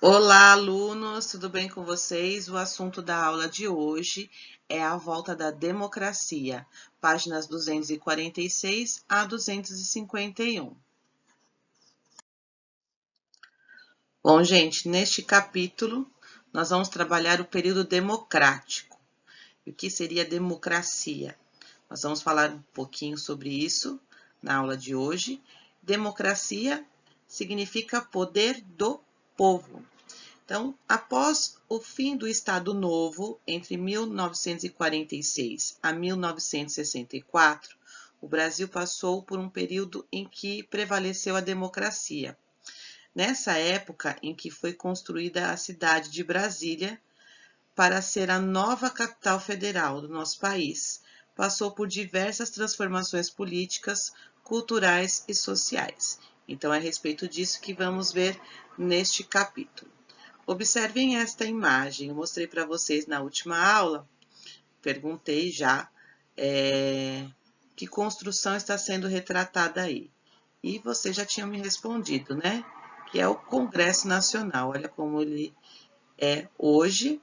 Olá, alunos, tudo bem com vocês? O assunto da aula de hoje é a volta da democracia, páginas 246 a 251. Bom, gente, neste capítulo nós vamos trabalhar o período democrático. E o que seria democracia? Nós vamos falar um pouquinho sobre isso na aula de hoje. Democracia significa poder do povo. Então, após o fim do Estado Novo, entre 1946 a 1964, o Brasil passou por um período em que prevaleceu a democracia. Nessa época em que foi construída a cidade de Brasília para ser a nova capital federal do nosso país, passou por diversas transformações políticas, culturais e sociais. Então, é a respeito disso que vamos ver neste capítulo. Observem esta imagem, eu mostrei para vocês na última aula, perguntei já que construção está sendo retratada aí. E vocês já tinham me respondido, né? Que é o Congresso Nacional. Olha como ele é hoje.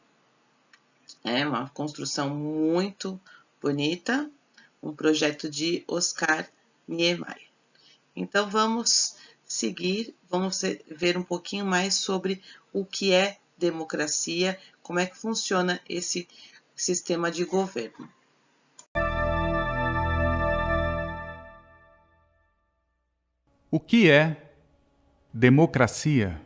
É uma construção muito bonita, um projeto de Oscar Niemeyer. Então, vamos seguir, vamos ver um pouquinho mais sobre o que é democracia, como é que funciona esse sistema de governo. O que é democracia?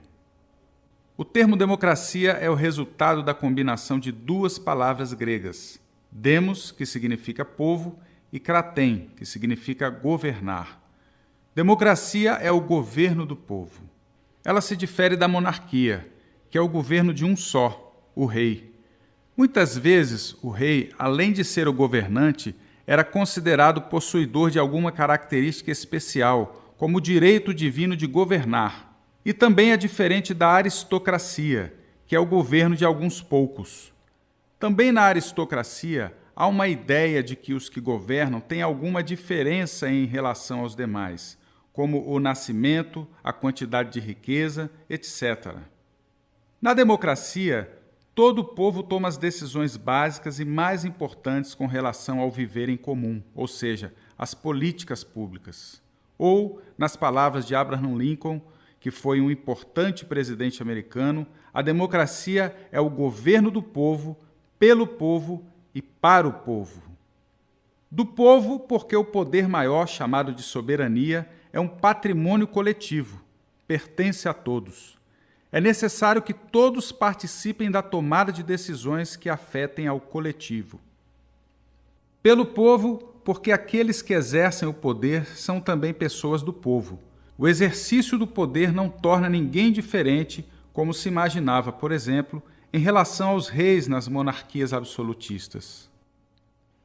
O termo democracia é o resultado da combinação de duas palavras gregas, demos, que significa povo, e kraten, que significa governar. Democracia é o governo do povo. Ela se difere da monarquia, que é o governo de um só, o rei. Muitas vezes, o rei, além de ser o governante, era considerado possuidor de alguma característica especial, como o direito divino de governar. E também é diferente da aristocracia, que é o governo de alguns poucos. Também na aristocracia, há uma ideia de que os que governam têm alguma diferença em relação aos demais, como o nascimento, a quantidade de riqueza, etc. Na democracia, todo o povo toma as decisões básicas e mais importantes com relação ao viver em comum, ou seja, as políticas públicas. Ou, nas palavras de Abraham Lincoln, que foi um importante presidente americano, a democracia é o governo do povo, pelo povo e para o povo. Do povo, porque o poder maior, chamado de soberania, é um patrimônio coletivo, pertence a todos. É necessário que todos participem da tomada de decisões que afetem ao coletivo. Pelo povo, porque aqueles que exercem o poder são também pessoas do povo. O exercício do poder não torna ninguém diferente, como se imaginava, por exemplo, em relação aos reis nas monarquias absolutistas.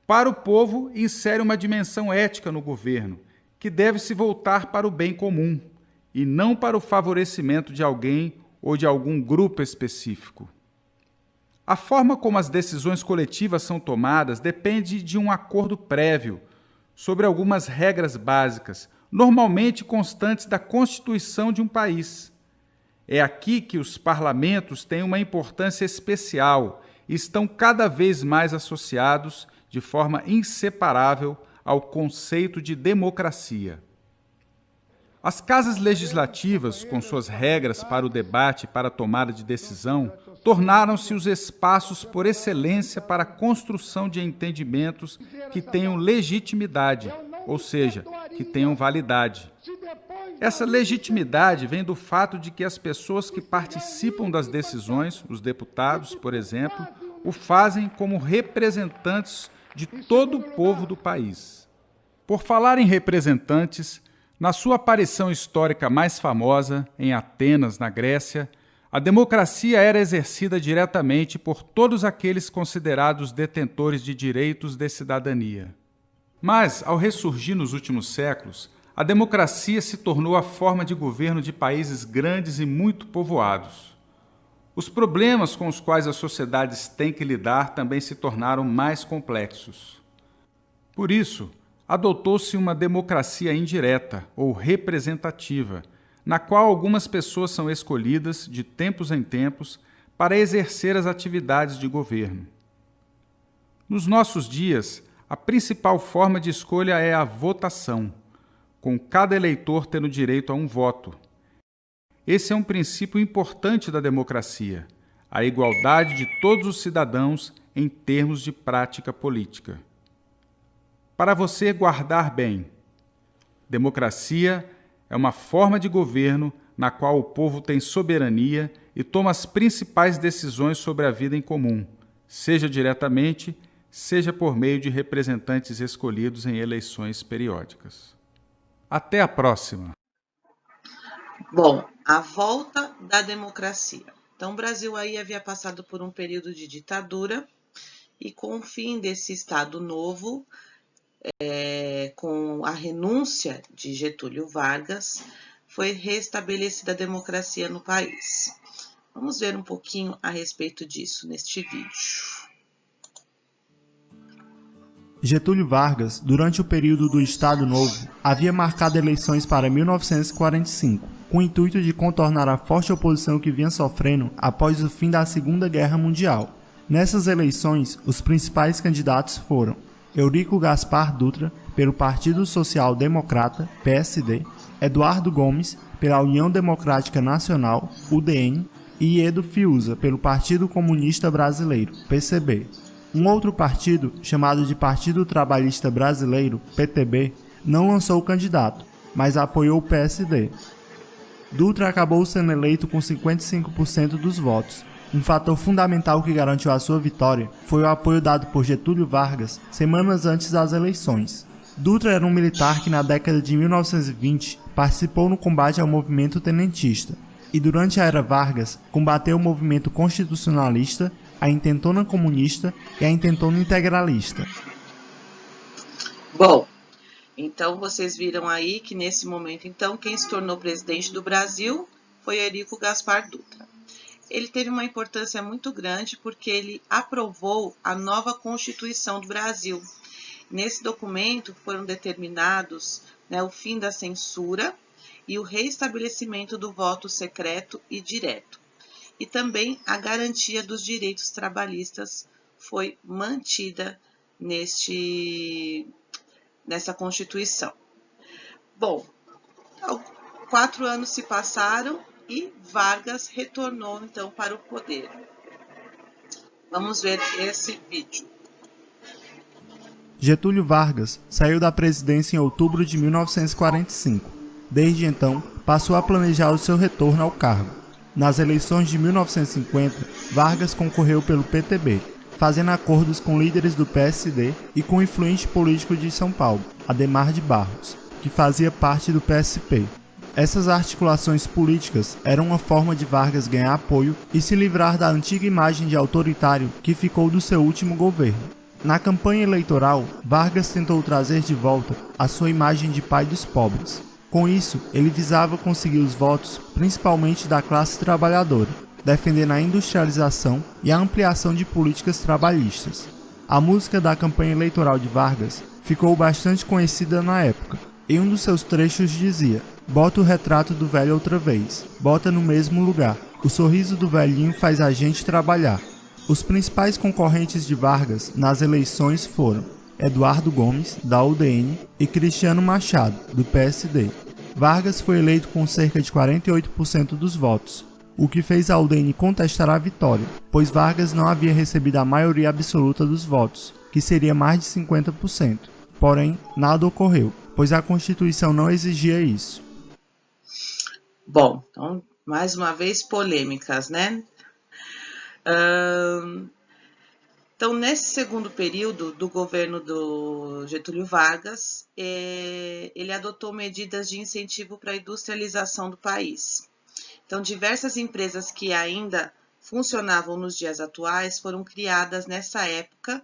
Para o povo, insere uma dimensão ética no governo, que deve se voltar para o bem comum, e não para o favorecimento de alguém ou de algum grupo específico. A forma como as decisões coletivas são tomadas depende de um acordo prévio sobre algumas regras básicas, normalmente constantes da Constituição de um país. É aqui que os parlamentos têm uma importância especial e estão cada vez mais associados de forma inseparável ao conceito de democracia. As casas legislativas, com suas regras para o debate e para a tomada de decisão, tornaram-se os espaços por excelência para a construção de entendimentos que tenham legitimidade, ou seja, que tenham validade. Essa legitimidade vem do fato de que as pessoas que participam das decisões, os deputados, por exemplo, o fazem como representantes de todo o povo do país. Por falar em representantes, na sua aparição histórica mais famosa, em Atenas, na Grécia, a democracia era exercida diretamente por todos aqueles considerados detentores de direitos de cidadania. Mas, ao ressurgir nos últimos séculos, a democracia se tornou a forma de governo de países grandes e muito povoados. Os problemas com os quais as sociedades têm que lidar também se tornaram mais complexos. Por isso, adotou-se uma democracia indireta ou representativa, na qual algumas pessoas são escolhidas, de tempos em tempos, para exercer as atividades de governo. Nos nossos dias, a principal forma de escolha é a votação, com cada eleitor tendo direito a um voto. Esse é um princípio importante da democracia, a igualdade de todos os cidadãos em termos de prática política. Para você guardar bem, democracia é uma forma de governo na qual o povo tem soberania e toma as principais decisões sobre a vida em comum, seja diretamente, seja por meio de representantes escolhidos em eleições periódicas. Até a próxima! Bom, a volta da democracia. Então, o Brasil aí havia passado por um período de ditadura e com o fim desse Estado novo, com a renúncia de Getúlio Vargas, foi restabelecida a democracia no país. Vamos ver um pouquinho a respeito disso neste vídeo. Getúlio Vargas, durante o período do Estado Novo, havia marcado eleições para 1945, com o intuito de contornar a forte oposição que vinha sofrendo após o fim da Segunda Guerra Mundial. Nessas eleições, os principais candidatos foram Eurico Gaspar Dutra, pelo Partido Social Democrata, PSD, Eduardo Gomes, pela União Democrática Nacional, UDN, e Edo Fiuza, pelo Partido Comunista Brasileiro, PCB. Um outro partido, chamado de Partido Trabalhista Brasileiro, PTB, não lançou candidato, mas apoiou o PSD. Dutra acabou sendo eleito com 55% dos votos. Um fator fundamental que garantiu a sua vitória foi o apoio dado por Getúlio Vargas semanas antes das eleições. Dutra era um militar que na década de 1920 participou no combate ao movimento tenentista e durante a era Vargas combateu o movimento constitucionalista, a intentona comunista e a intentona integralista. Bom, então vocês viram aí que nesse momento, então, quem se tornou presidente do Brasil foi Eurico Gaspar Dutra. Ele teve uma importância muito grande porque ele aprovou a nova Constituição do Brasil. Nesse documento foram determinados, o fim da censura e o restabelecimento do voto secreto e direto. E também a garantia dos direitos trabalhistas foi mantida nessa Constituição. Bom, 4 anos se passaram e Vargas retornou então para o poder. Vamos ver esse vídeo. Getúlio Vargas saiu da presidência em outubro de 1945. Desde então, passou a planejar o seu retorno ao cargo. Nas eleições de 1950, Vargas concorreu pelo PTB, fazendo acordos com líderes do PSD e com o influente político de São Paulo, Adhemar de Barros, que fazia parte do PSP. Essas articulações políticas eram uma forma de Vargas ganhar apoio e se livrar da antiga imagem de autoritário que ficou do seu último governo. Na campanha eleitoral, Vargas tentou trazer de volta a sua imagem de pai dos pobres. Com isso, ele visava conseguir os votos principalmente da classe trabalhadora, defendendo a industrialização e a ampliação de políticas trabalhistas. A música da campanha eleitoral de Vargas ficou bastante conhecida na época. Em um dos seus trechos dizia: "Bota o retrato do velho outra vez, bota no mesmo lugar. O sorriso do velhinho faz a gente trabalhar." Os principais concorrentes de Vargas nas eleições foram Eduardo Gomes, da UDN, e Cristiano Machado, do PSD. Vargas foi eleito com cerca de 48% dos votos, o que fez a UDN contestar a vitória, pois Vargas não havia recebido a maioria absoluta dos votos, que seria mais de 50%. Porém, nada ocorreu, pois a Constituição não exigia isso. Bom, então, mais uma vez polêmicas, né? Então, nesse segundo período do governo do Getúlio Vargas, ele adotou medidas de incentivo para a industrialização do país. Então, diversas empresas que ainda funcionavam nos dias atuais foram criadas nessa época,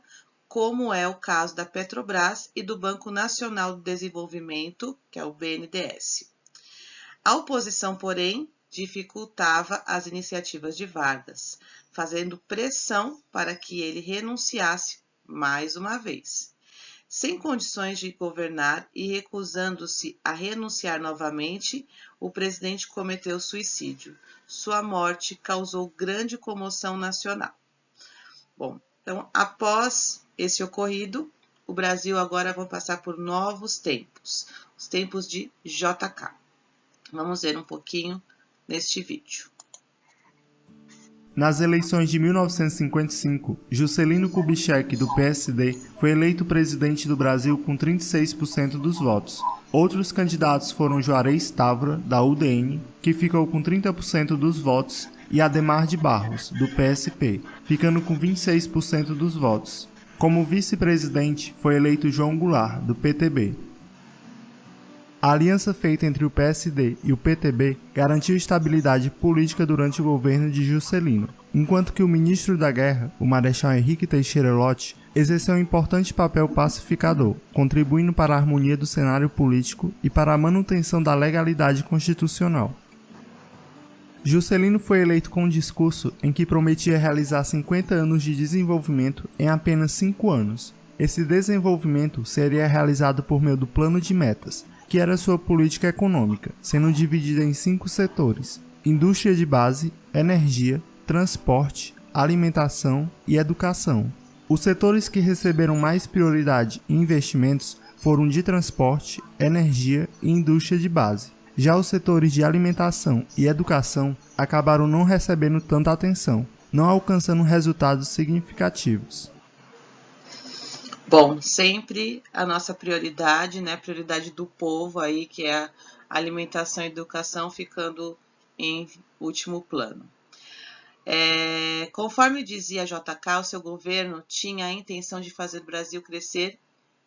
como é o caso da Petrobras e do Banco Nacional do Desenvolvimento, que é o BNDES. A oposição, porém, dificultava as iniciativas de Vargas, fazendo pressão para que ele renunciasse mais uma vez. Sem condições de governar e recusando-se a renunciar novamente, o presidente cometeu suicídio. Sua morte causou grande comoção nacional. Bom, então, após esse ocorrido, o Brasil agora vai passar por novos tempos, os tempos de JK. Vamos ver um pouquinho neste vídeo. Nas eleições de 1955, Juscelino Kubitschek, do PSD, foi eleito presidente do Brasil com 36% dos votos. Outros candidatos foram Juarez Távora, da UDN, que ficou com 30% dos votos, e Adhemar de Barros, do PSP, ficando com 26% dos votos. Como vice-presidente, foi eleito João Goulart, do PTB. A aliança feita entre o PSD e o PTB garantiu estabilidade política durante o governo de Juscelino, enquanto que o ministro da Guerra, o Marechal Henrique Teixeira Lott, exerceu um importante papel pacificador, contribuindo para a harmonia do cenário político e para a manutenção da legalidade constitucional. Juscelino foi eleito com um discurso em que prometia realizar 50 anos de desenvolvimento em apenas 5 anos. Esse desenvolvimento seria realizado por meio do Plano de Metas, que era sua política econômica, sendo dividida em 5 setores: indústria de base, energia, transporte, alimentação e educação. Os setores que receberam mais prioridade em investimentos foram de transporte, energia e indústria de base. Já os setores de alimentação e educação acabaram não recebendo tanta atenção, não alcançando resultados significativos. Bom, sempre a nossa prioridade, né, prioridade do povo aí, que é a alimentação e educação, ficando em último plano. Conforme dizia JK, o seu governo tinha a intenção de fazer o Brasil crescer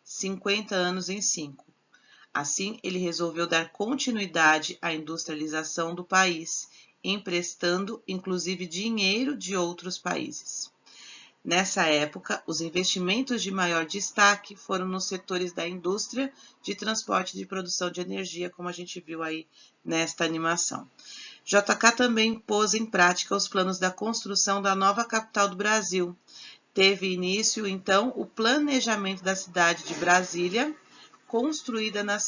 50 anos em 5. Assim, ele resolveu dar continuidade à industrialização do país, emprestando inclusive dinheiro de outros países. Nessa época, os investimentos de maior destaque foram nos setores da indústria, de transporte e de produção de energia, como a gente viu aí nesta animação. JK também pôs em prática os planos da construção da nova capital do Brasil. Teve início, então, o planejamento da cidade de Brasília, construída na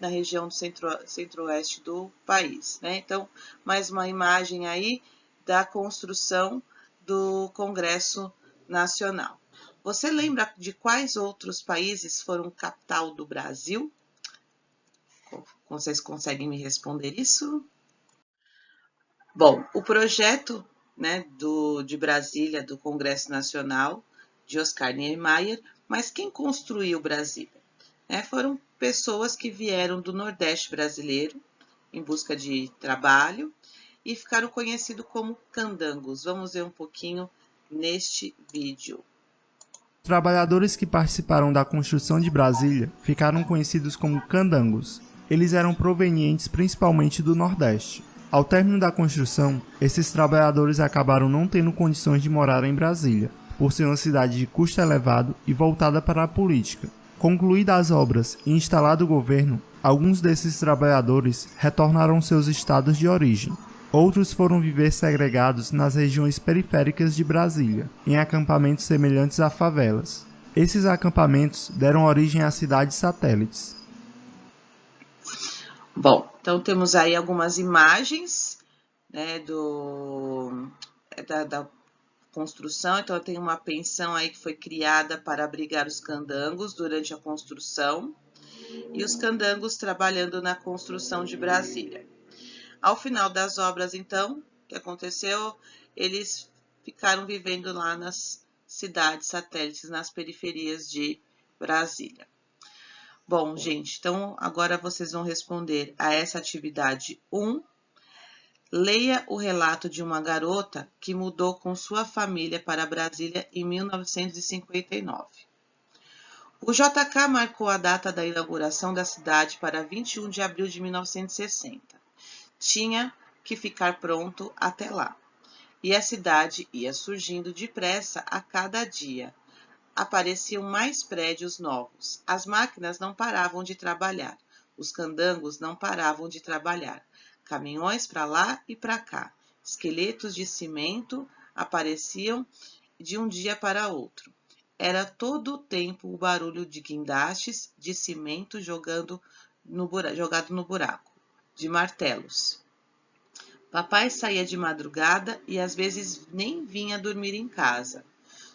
região do centro-oeste do país, né? Então, mais uma imagem aí da construção do Congresso Nacional. Você lembra de quais outros países foram capital do Brasil? Vocês conseguem me responder isso? Bom, o projeto, né, de Brasília, do Congresso Nacional, de Oscar Niemeyer, mas quem construiu Brasília? Foram pessoas que vieram do Nordeste brasileiro em busca de trabalho e ficaram conhecidos como candangos. Vamos ver um pouquinho neste vídeo. Os trabalhadores que participaram da construção de Brasília ficaram conhecidos como candangos. Eles eram provenientes principalmente do Nordeste. Ao término da construção, esses trabalhadores acabaram não tendo condições de morar em Brasília, por ser uma cidade de custo elevado e voltada para a política. Concluídas as obras e instalado o governo, alguns desses trabalhadores retornaram aos seus estados de origem. Outros foram viver segregados nas regiões periféricas de Brasília, em acampamentos semelhantes a favelas. Esses acampamentos deram origem a cidades satélites. Bom, então temos aí algumas imagens, né, da construção. Então tem uma pensão aí que foi criada para abrigar os candangos durante a construção e os candangos trabalhando na construção de Brasília. Ao final das obras, então, o que aconteceu? Eles ficaram vivendo lá nas cidades satélites, nas periferias de Brasília. Bom, gente, então agora vocês vão responder a essa atividade 1. Leia o relato de uma garota que mudou com sua família para Brasília em 1959. O JK marcou a data da inauguração da cidade para 21 de abril de 1960. Tinha que ficar pronto até lá. E a cidade ia surgindo depressa a cada dia. Apareciam mais prédios novos. As máquinas não paravam de trabalhar. Os candangos não paravam de trabalhar. Caminhões para lá e para cá. Esqueletos de cimento apareciam de um dia para outro. era todo o tempo o barulho de guindastes de cimento jogado no buraco, de martelos. Papai saía de madrugada e às vezes nem vinha dormir em casa.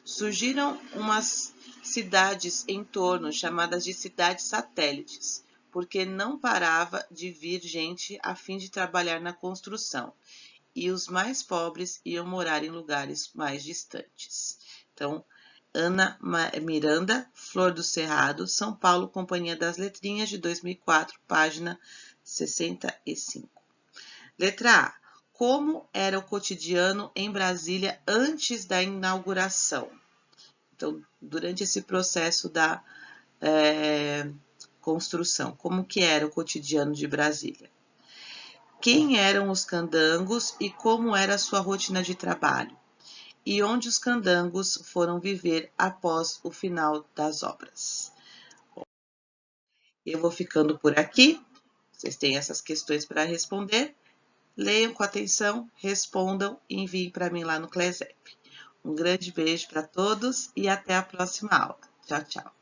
Surgiram umas cidades em torno, chamadas de cidades satélites, porque não parava de vir gente a fim de trabalhar na construção, e os mais pobres iam morar em lugares mais distantes. Então, Ana Miranda, Flor do Cerrado, São Paulo, Companhia das Letrinhas, de 2004, página 65. Letra A. Como era o cotidiano em Brasília antes da inauguração? Então, durante esse processo da construção, como que era o cotidiano de Brasília? Quem eram os candangos e como era a sua rotina de trabalho? E onde os candangos foram viver após o final das obras? Eu vou ficando por aqui. Vocês têm essas questões para responder. Leiam com atenção, respondam e enviem para mim lá no CLESEP. Um grande beijo para todos e até a próxima aula. Tchau, tchau.